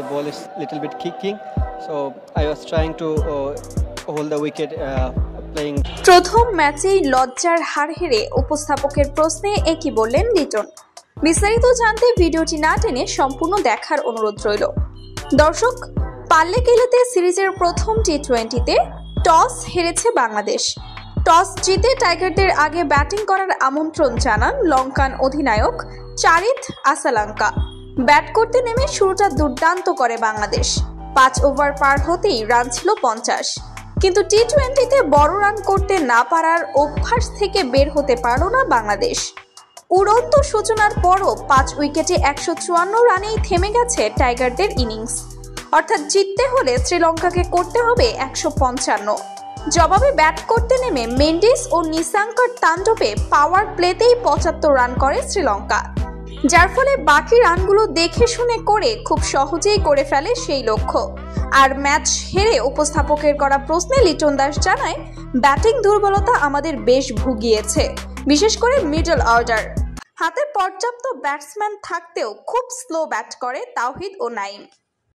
The ball is little bit kicking, so I was trying to hold the wicket playing. প্রথম ম্যাচেই লজ্জার হার হেরে উপস্থাপকের প্রশ্নে একই বললেন লিটন। বিস্তারিত জানতে ভিডিওটি না টেনে সম্পূর্ণ দেখার অনুরোধ রইল। দর্শক, পারলে গেলেতে সিরিজের প্রথম টি-20তে টস হেরেছে বাংলাদেশ। টস জিতে টাইগারদের আগে ব্যাটিং করার আমন্ত্রণ জানান লঙ্কান অধিনায়ক চারিথ আসালাঙ্কা। ব্যাট করতে নেমে শুরুটা দুর্দান্ত করে বাংলাদেশ। 5 ওভার পার হতেই রান ছিল 50, কিন্তু টি-20তে বড় রান করতে না পারার অভ্যাস থেকে বের হতে পারল না বাংলাদেশ। উড়ন্ত সূচনার পরও 5 উইকেটে 154 রানেই থেমে গেছে টাইগারদের ইনিংস। অর্থাৎ জিততে হলে শ্রীলঙ্কাকে করতে হবে 155। জবাবে ব্যাট করতে নেমে মেন্ডিস ও নিসাঙ্কার তাণ্ডবে পাওয়ার প্লেতেই 75 রান করে শ্রীলঙ্কা, যার ফলে বাকি রানগুলো দেখে শুনে করে খুব সহজেই করে ফেলে সেই লক্ষ্য। আর ম্যাচ হেরে উপস্থাপকের করা প্রশ্নে লিটন দাস জানায়, ব্যাটিং দুর্বলতা আমাদের বেশ ভুগিয়েছে, বিশেষ করে মিডল অর্ডার। হাতে পর্যাপ্ত ব্যাটসম্যান থাকতেও খুব স্লো ব্যাট করে তাওহিদ ও নাইম।